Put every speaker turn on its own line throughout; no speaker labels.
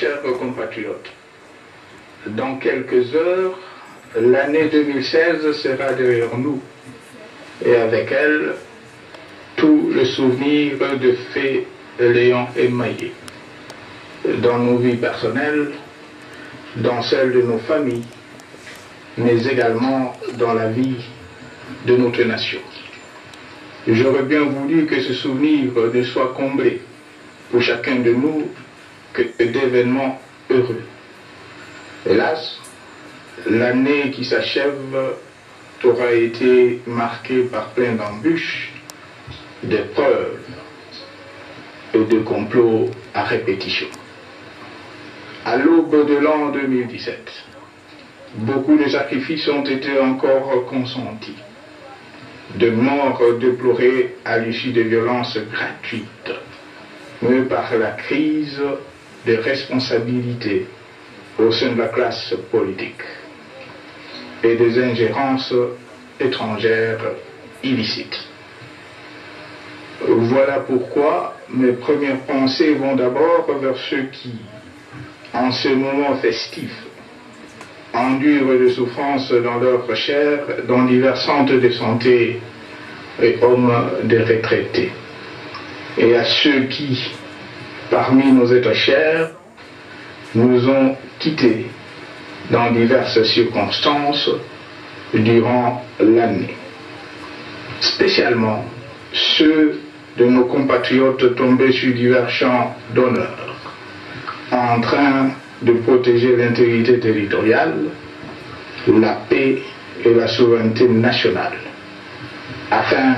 chers compatriotes, dans quelques heures, l'année 2016 sera derrière nous et avec elle, tout le souvenir de faits l'ayant émaillé dans nos vies personnelles, dans celles de nos familles, mais également dans la vie de notre nation. J'aurais bien voulu que ce souvenir ne soit comblé pour chacun de nous que d'événements heureux. Hélas, l'année qui s'achève aura été marquée par plein d'embûches, d'épreuves et de complots à répétition. À l'aube de l'an 2017, beaucoup de sacrifices ont été encore consentis, de morts déplorées à l'issue de violences gratuites, mais par la crise de responsabilité au sein de la classe politique et des ingérences étrangères illicites. Voilà pourquoi mes premières pensées vont d'abord vers ceux qui, en ce moment festif, endurent de souffrances dans leur chair, dans divers centres de santé et hommes de retraités. Et à ceux qui, parmi nos êtres chers, nous ont quittés dans diverses circonstances durant l'année. Spécialement ceux de nos compatriotes tombés sur divers champs d'honneur, en train de protéger l'intégrité territoriale, la paix et la souveraineté nationale, afin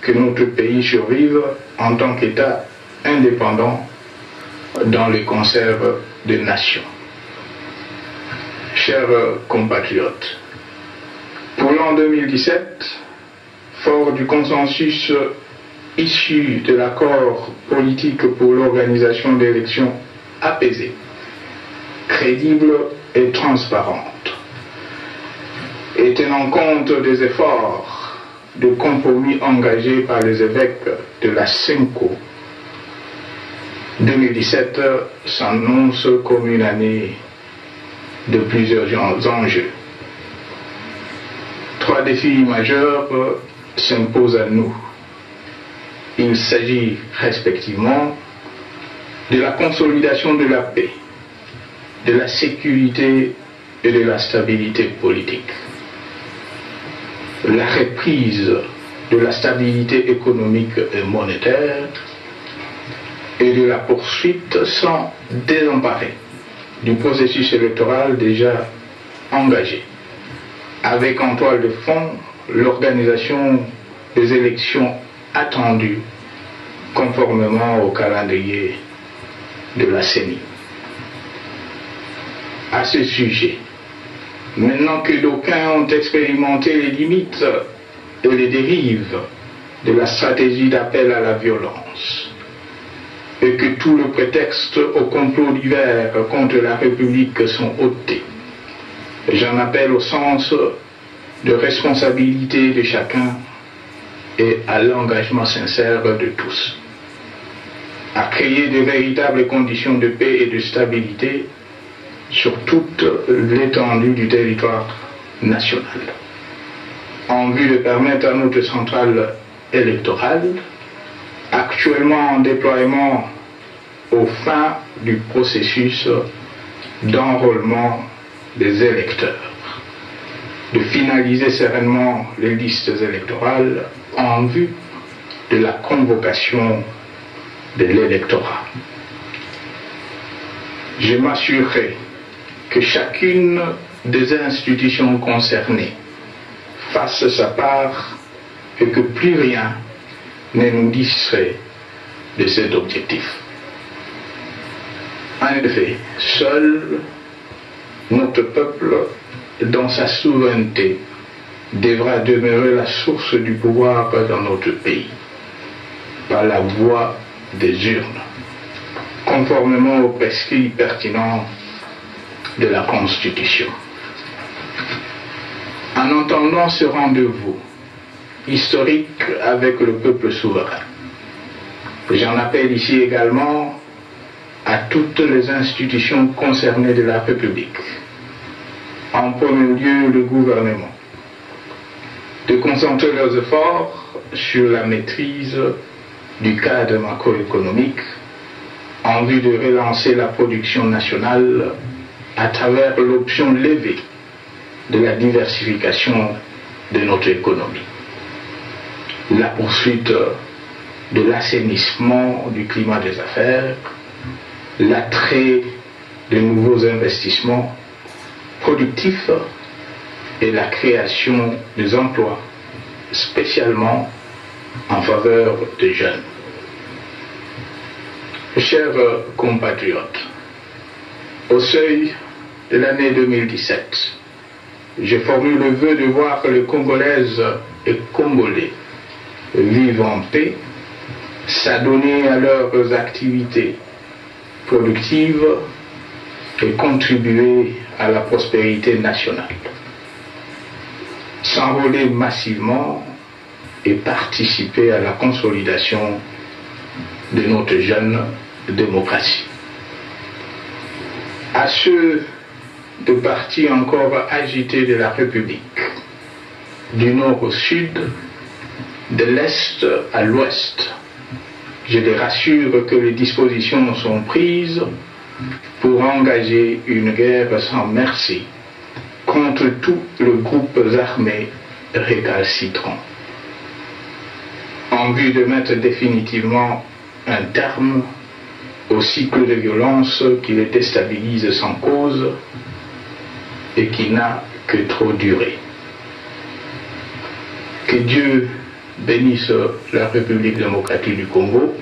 que notre pays survive en tant qu'État indépendant dans le concert des nations. Chers compatriotes, pour l'an 2017, fort du consensus issu de l'accord politique pour l'organisation d'élections apaisées, crédibles et transparentes, et tenant compte des efforts de compromis engagés par les évêques de la SENCO, 2017 s'annonce comme une année de plusieurs enjeux. 3 défis majeurs s'imposent à nous. Il s'agit respectivement de la consolidation de la paix, de la sécurité et de la stabilité politique, la reprise de la stabilité économique et monétaire et de la poursuite sans désemparer du processus électoral déjà engagé, avec en toile de fond l'organisation des élections attendues conformément au calendrier de la CENI. À ce sujet, maintenant que d'aucuns ont expérimenté les limites et les dérives de la stratégie d'appel à la violence, et que tout le prétexte au complot divers contre la République sont ôtés, j'en appelle au sens de responsabilité de chacun et à l'engagement sincère de tous, à créer de véritables conditions de paix et de stabilité sur toute l'étendue du territoire national, en vue de permettre à notre centrale électorale, actuellement en déploiement aux fins du processus d'enrôlement des électeurs, de finaliser sereinement les listes électorales en vue de la convocation de l'électorat. Je m'assurerai que chacune des institutions concernées fasse sa part et que plus rien ne nous distrait de cet objectif. En effet, seul notre peuple, dans sa souveraineté, devra demeurer la source du pouvoir dans notre pays, par la voie des urnes, conformément aux prescrits pertinents de la Constitution. En entendant ce rendez-vous historique avec le peuple souverain, j'en appelle ici également à toutes les institutions concernées de la République, en premier lieu le gouvernement, de concentrer leurs efforts sur la maîtrise du cadre macroéconomique en vue de relancer la production nationale à travers l'option levée de la diversification de notre économie, la poursuite de l'assainissement du climat des affaires, l'attrait de nouveaux investissements productifs et la création des emplois, spécialement en faveur des jeunes. Chers compatriotes, au seuil de l'année 2017, je formule le vœu de voir que les Congolaises et Congolais vivent en paix, s'adonner à leurs activités productives et contribuer à la prospérité nationale, s'enrôler massivement et participer à la consolidation de notre jeune démocratie. À ceux de partis encore agités de la République, du nord au sud, de l'est à l'ouest, je les rassure que les dispositions sont prises pour engager une guerre sans merci contre tous les groupes armés récalcitrants, en vue de mettre définitivement un terme au cycle de violence qui les déstabilise sans cause et qui n'a que trop duré. Que Dieu bénisse la République démocratique du Congo.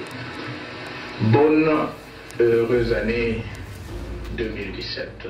Bonne et heureuse année 2017.